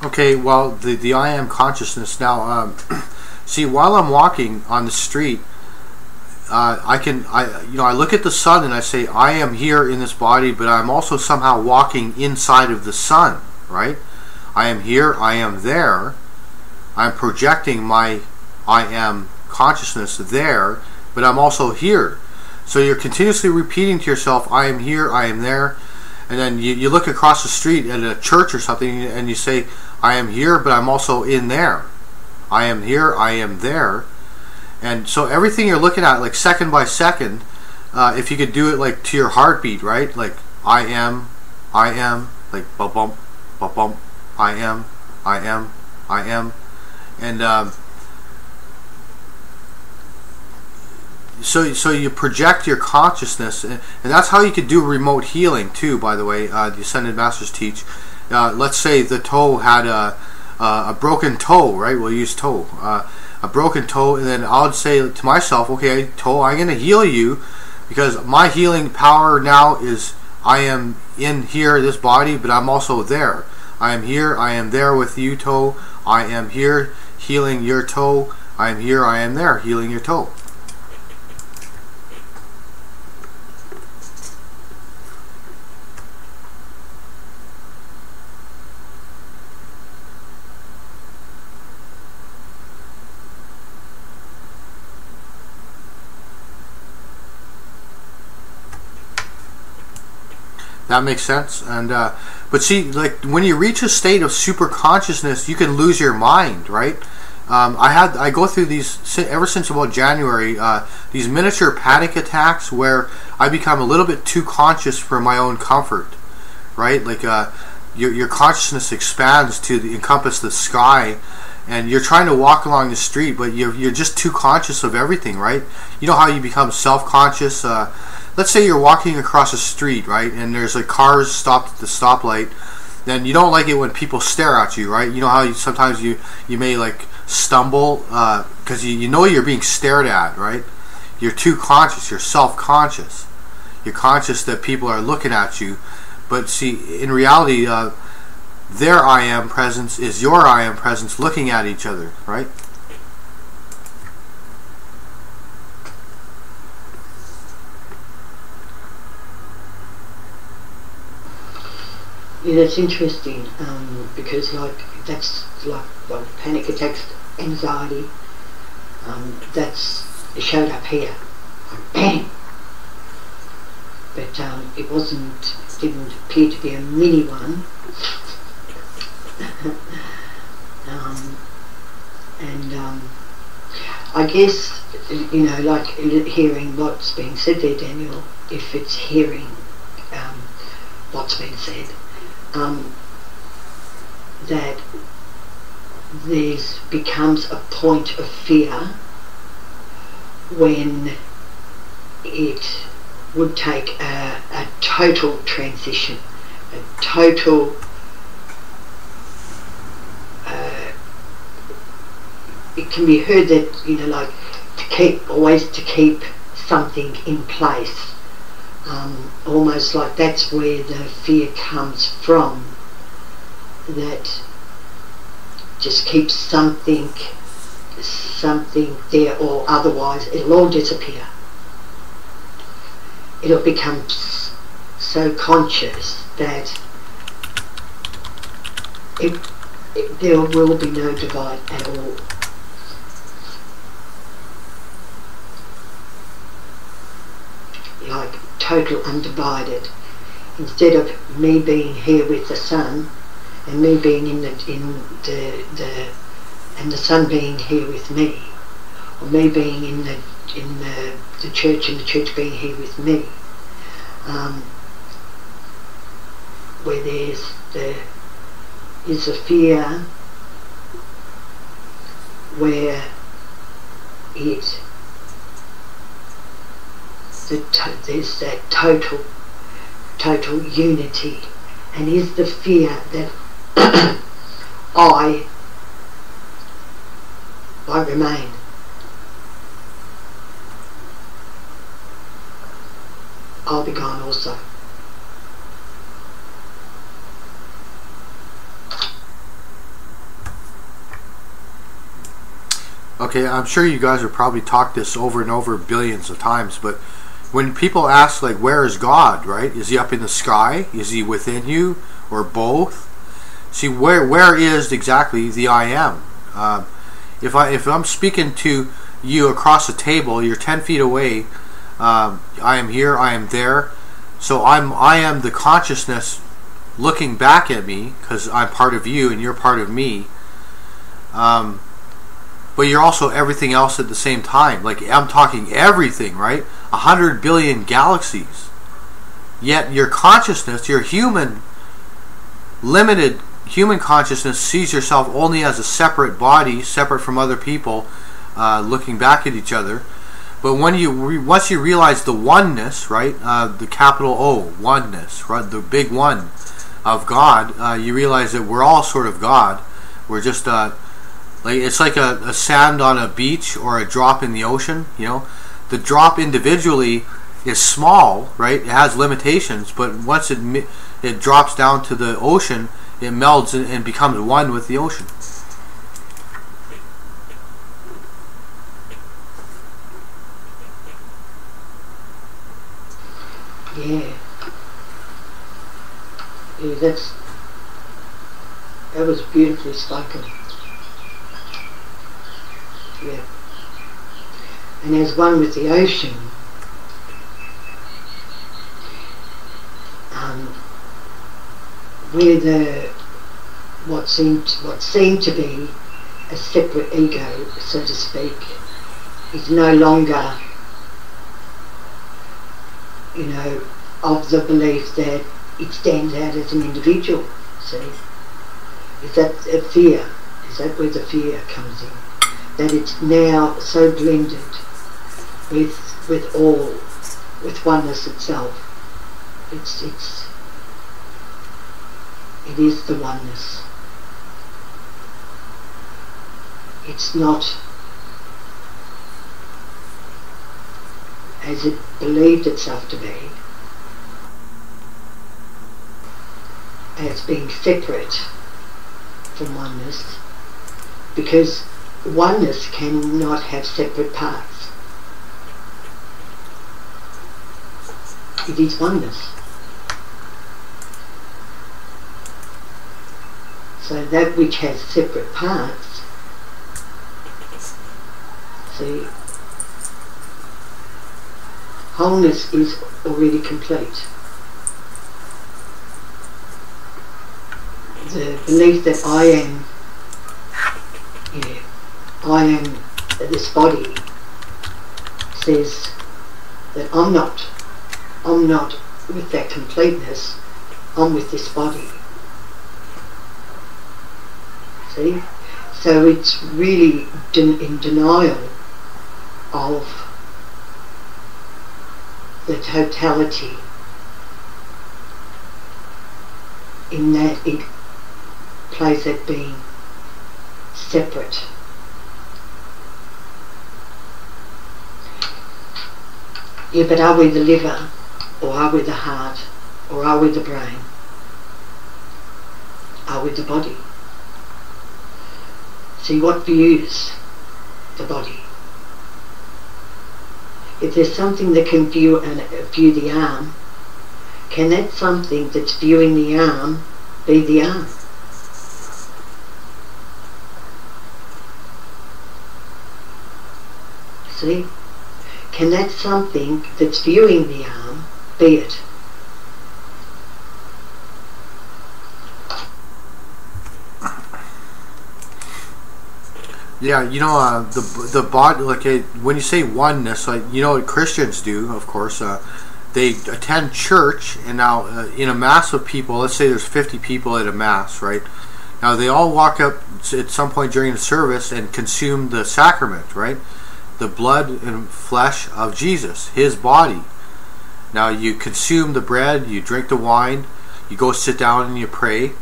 Okay, well, the I am consciousness now. See, while I'm walking on the street, I look at the sun and I say, I am here in this body, but I'm also somehow walking inside of the sun, right? I am here, I am there. I'm projecting my I am consciousness there, but I'm also here. So you're continuously repeating to yourself, I am here, I am there. And then you look across the street at a church or something and you say, I am here, but I'm also in there. I am here, I am there. And so everything you're looking at, like second by second, if you could do it like to your heartbeat, right? Like I am, like bump, bump, bump, bump, I am, and so you project your consciousness, and that's how you could do remote healing too. By the way, the Ascended Masters teach. Let's say the toe had a broken toe, right? We'll use toe. A broken toe, and then I would say to myself, okay, toe, I'm going to heal you, because my healing power now is I am in here, this body, but I'm also there. I am here, I am there with you, toe. I am here healing your toe. I am here, I am there healing your toe. That makes sense. And but see, like when you reach a state of super consciousness, you can lose your mind, right? I go through these ever since about January, these miniature panic attacks where I become a little bit too conscious for my own comfort, right? Like your consciousness expands to encompass the sky, and you're trying to walk along the street, but you're just too conscious of everything, right? You know how you become self-conscious. Let's say you're walking across a street, right, and there's like cars stopped at the stoplight. Then you don't like it when people stare at you, right? You know how sometimes you may like stumble because you know you're being stared at, right? You're too conscious. You're self-conscious. You're conscious that people are looking at you. But see, in reality, their I am presence is your I am presence looking at each other, right? Yeah, that's interesting, because like that's like well, panic attacks, anxiety. It showed up here, like, bang. But didn't appear to be a mini one. I guess like hearing what's being said there, Daniel. If it's hearing what's being said. That there's becomes a point of fear when it would take a total transition, a total it can be heard that like to keep something in place. Almost like that's where the fear comes from, that just keeps something there, or otherwise it'll all disappear. It'll become so conscious that there will be no divide at all. Like total undivided. Instead of me being here with the sun, and me being in the and the sun being here with me, or me being in the church and the church being here with me, where is a fear where there's that total unity, and is the fear that I remain. I'll be gone also. Okay, I'm sure you guys have probably talked this over and over billions of times, but when people ask, like, where is God, right? Is he up in the sky? Is he within you? Or both? See, where is exactly the I am? If I'm speaking to you across the table, you're 10 feet away. I am here. I am there. So I am the consciousness looking back at me, because I'm part of you and you're part of me. But you're also everything else at the same time. Like, I'm talking everything, right? 100 billion galaxies. Yet your consciousness, your limited human consciousness, sees yourself only as a separate body, separate from other people, looking back at each other. But when once you realize the oneness, right, the capital O, oneness, right, the big one of God, you realize that we're all sort of God. We're just it's like a sand on a beach or a drop in the ocean. You know, the drop individually is small, right? It has limitations, but once it drops down to the ocean, it melds and becomes one with the ocean. Yeah. Yeah, that was beautifully spoken. Yeah. And as one with the ocean, where what seemed to be a separate ego, so to speak, is no longer, you know, of the belief that it stands out as an individual. See, is that a fear? Is that where the fear comes in? That it's now so blended with all, with oneness itself. It is the oneness. It's not as it believed itself to be, as being separate from oneness, because oneness cannot have separate parts. It is oneness. So that which has separate parts, see, wholeness is already complete. The belief that I am this body says that I'm not with that completeness, I'm with this body. See? So it's really in denial of the totality, in that it plays at being separate. Yeah, but are we the liver, or are we the heart, or are we the brain? Are we the body? See, what views the body? If there's something that can view the arm, can that something that's viewing the arm be the arm? See? Can that something that's viewing the arm be it? Yeah, you know, the body, like, when you say oneness, like, you know what Christians do, of course, they attend church, and now in a mass of people, let's say there's 50 people at a mass, right? Now they all walk up at some point during the service and consume the sacrament, right? The blood and flesh of Jesus, his body. Now you consume the bread, you drink the wine, you go sit down and you pray.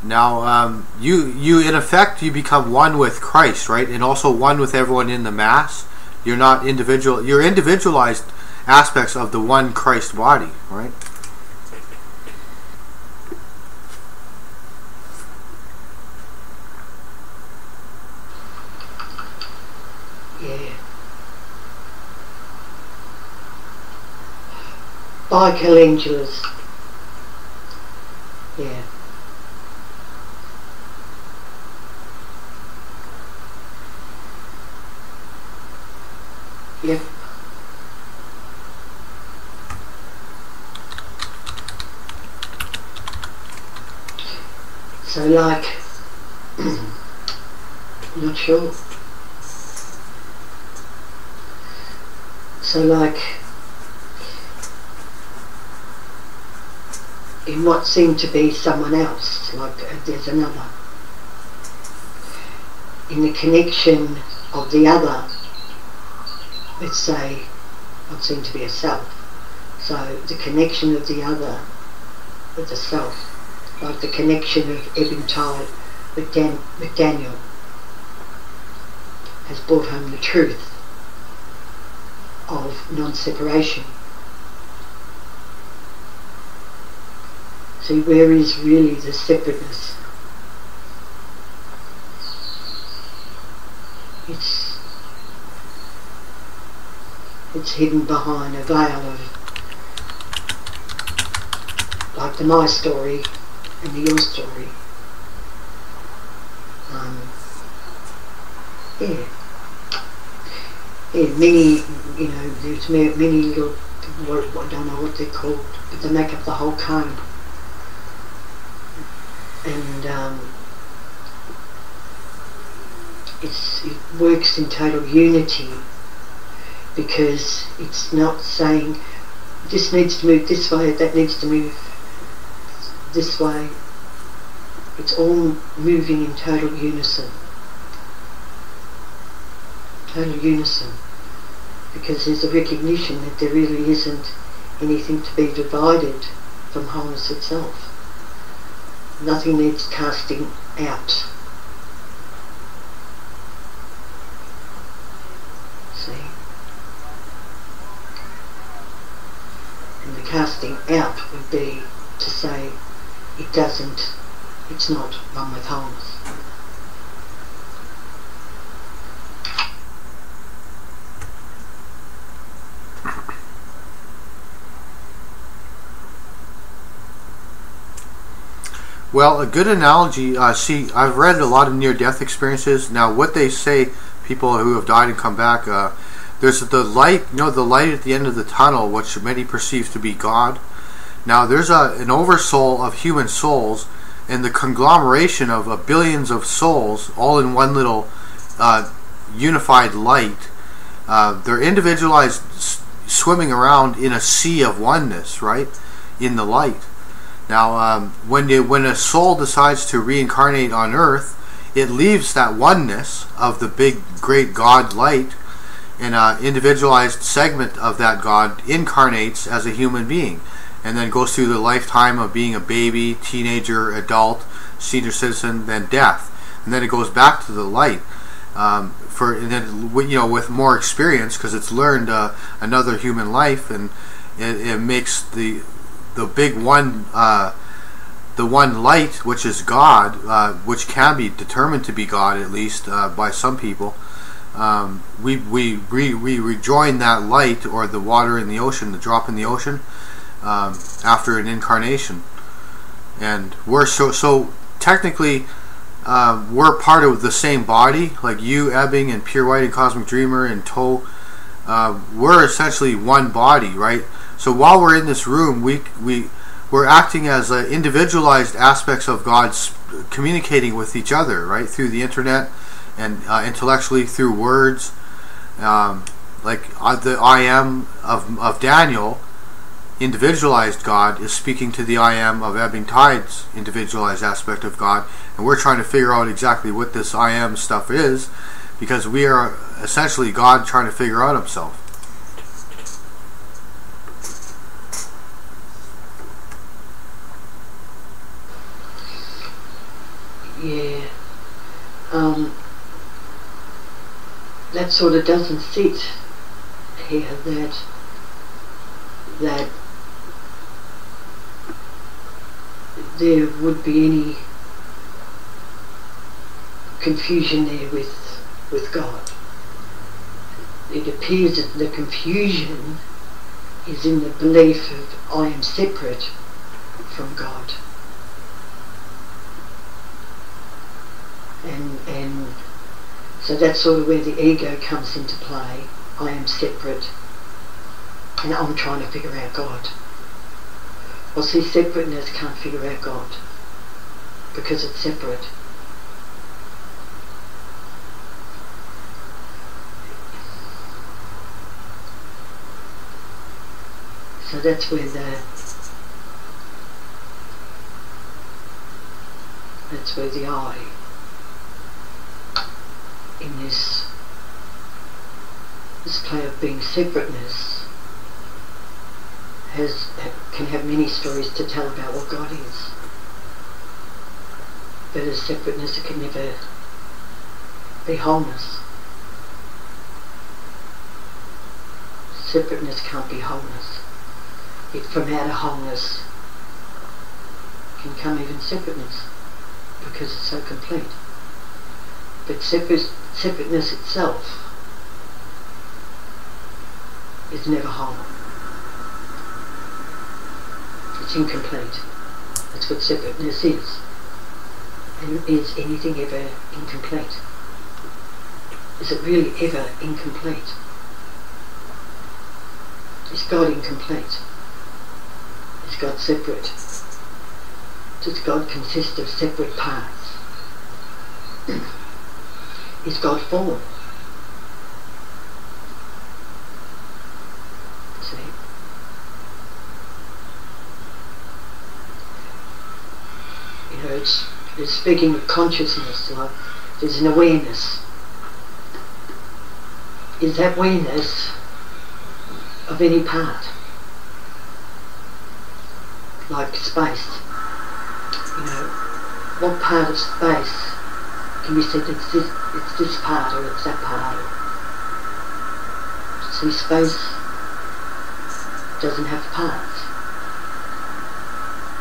Now you in effect, you become one with Christ, right? And also one with everyone in the mass. You're not individual, you're individualized aspects of the one Christ body, right? Michelangelo's. Yeah. Yep. So like, not sure. So like, in what seemed to be someone else, like there's another. In the connection of the other, let's say, what seemed to be a self. So the connection of the other with the self, like the connection of Ebbing Tide with Daniel, has brought home the truth of non-separation. See, where is really the separateness? It's hidden behind a veil of, like the my story and the your story. Yeah, many, there's many little, I don't know what they're called, but they make up the whole cone. And it works in total unity, because it's not saying this needs to move this way, that needs to move this way. It's all moving in total unison. Total unison. Because there's a recognition that there really isn't anything to be divided from wholeness itself. Nothing needs casting out. See? And the casting out would be to say it's not one with wholeness. Well, a good analogy, see, I've read a lot of near-death experiences. Now, what they say, people who have died and come back, there's the light, the light at the end of the tunnel, which many perceive to be God. Now, there's an oversoul of human souls, and the conglomeration of billions of souls, all in one little unified light. They're individualized, swimming around in a sea of oneness, right, in the light. Now, when a soul decides to reincarnate on Earth, it leaves that oneness of the big, great God light, and an individualized segment of that God incarnates as a human being, and then goes through the lifetime of being a baby, teenager, adult, senior citizen, then death, and then it goes back to the light. With more experience, because it's learned another human life, and it makes the big one, the one light, which is God, which can be determined to be God, at least by some people. We rejoin that light, or the water in the ocean, the drop in the ocean, after an incarnation, and we're so technically we're part of the same body, like you, Ebbing, and Pure White, and Cosmic Dreamer, and Toe. We're essentially one body, right? So while we're in this room, we're acting as individualized aspects of God, communicating with each other, right, through the internet, and intellectually through words. Like the I am of Daniel, individualized God, is speaking to the I am of Ebbing Tide's individualized aspect of God, and we're trying to figure out exactly what this I am stuff is, because we are essentially God trying to figure out himself. Yeah, that sort of doesn't fit here, that there would be any confusion there with God. It appears that the confusion is in the belief of I am separate from God. And so that's sort of where the ego comes into play. I am separate and I'm trying to figure out God. Well, see, separateness can't figure out God because it's separate. So that's where the I in this play of being separateness can have many stories to tell about what God is. But as separateness, it can never be wholeness. Separateness can't be wholeness. From out of wholeness can come even separateness, because it's so complete. But separateness itself is never whole. It's incomplete. That's what separateness is. And is anything ever incomplete? Is it really ever incomplete? Is God incomplete? Is God separate? Does God consist of separate parts? Is God form? See? You know, it's speaking of consciousness, like there's an awareness. Is that awareness of any part? Like space. You know, what part of space can be said it's this part or it's that part? See, space doesn't have parts.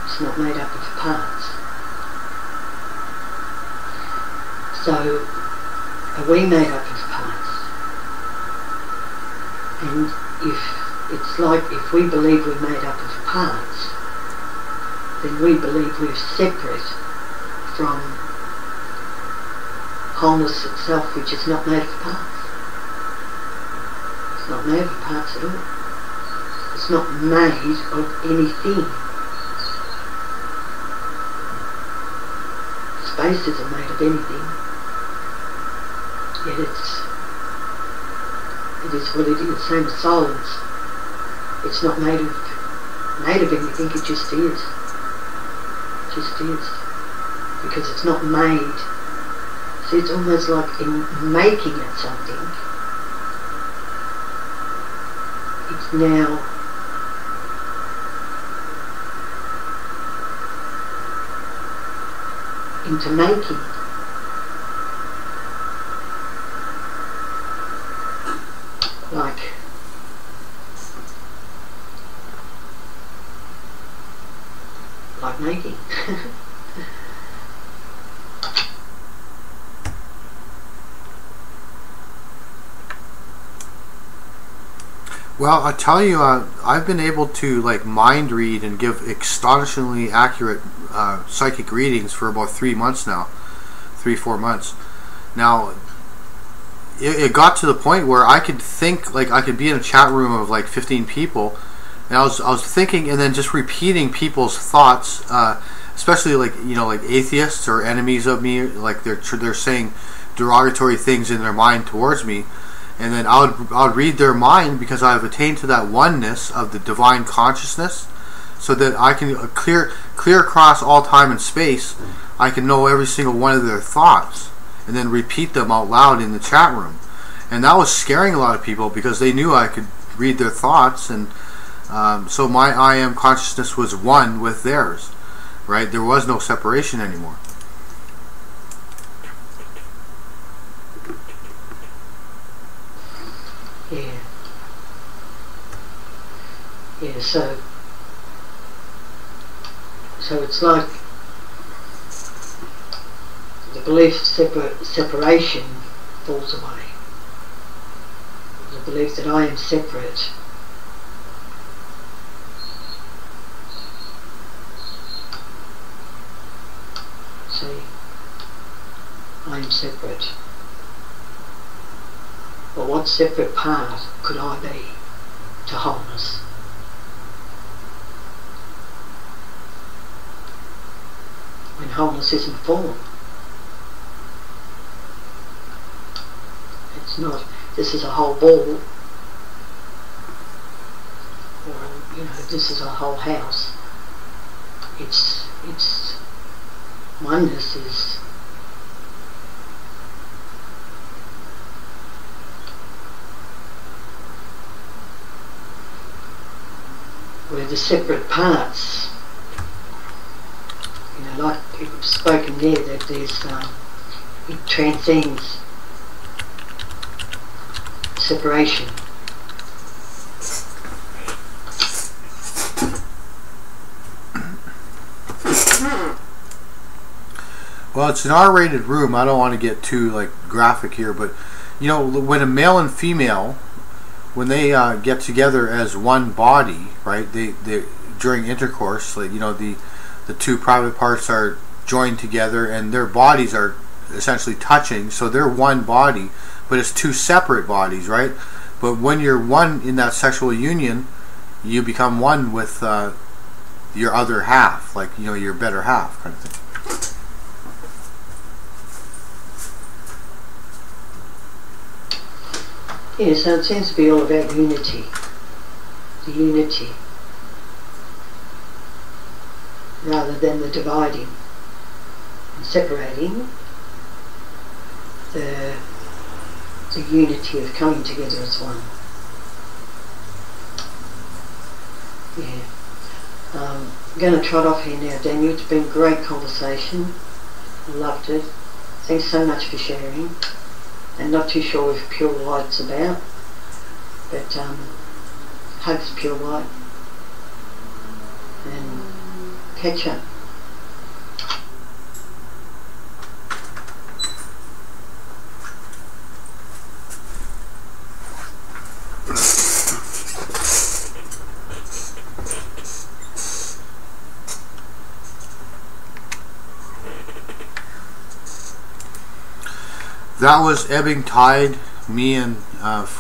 It's not made up of parts. So, are we made up of parts? And if we believe we're made up of parts, then we believe we're separate from wholeness itself, which is not made of parts. It's not made of parts at all. It's not made of anything. Space isn't made of anything. Yet it is what it is. Same as souls. It's not made of anything. It just is. It just is. Because it's not made. See, it's almost like in making it something, it's now into making. Like making. Well, I tell you, I've been able to like mind read and give astonishingly accurate psychic readings for about 3 months now, 4 months. Now, it got to the point where I could think, like I could be in a chat room of like 15 people, and I was thinking and then just repeating people's thoughts, especially like, you know, like atheists or enemies of me, like they're saying derogatory things in their mind towards me. And then I would read their mind, because I've attained to that oneness of the divine consciousness, so that I can clear across all time and space. I can know every single one of their thoughts, and then repeat them out loud in the chat room. And that was scaring a lot of people, because they knew I could read their thoughts, and so my I am consciousness was one with theirs. Right? There was no separation anymore. Yeah, so it's like the belief of separation falls away. The belief that I am separate See, I am separate. But what separate part could I be to wholeness? When wholeness isn't form. It's not, this is a whole ball, or, you know, this is a whole house. It's oneness is where the separate parts, you know, like it was spoken there, that there's it transcends separation. Well, it's an R-rated room. I don't want to get too like graphic here, but you know, when a male and female, when they get together as one body, right? They during intercourse, like, you know, the two private parts are joined together, and their bodies are essentially touching, so they're one body, but it's two separate bodies, right? But when you're one in that sexual union, you become one with your other half, like, you know, your better half, kind of thing. Yeah, so it seems to be all about unity. The unity. Rather than the dividing and separating. The unity of coming together as one. Yeah. I'm going to trot off here now, Daniel. It's been a great conversation. I loved it. Thanks so much for sharing. And not too sure if Pure Light's about, but hugs Pure Light and catch up. That was Ebbing Tide. Me and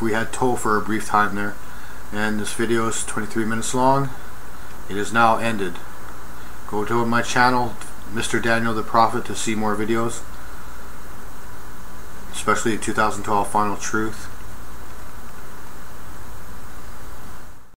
we had toll for a brief time there, and this video is 23 minutes long. It is now ended. Go to my channel, Mr. Daniel the Prophet, to see more videos, especially 2012 Final Truth.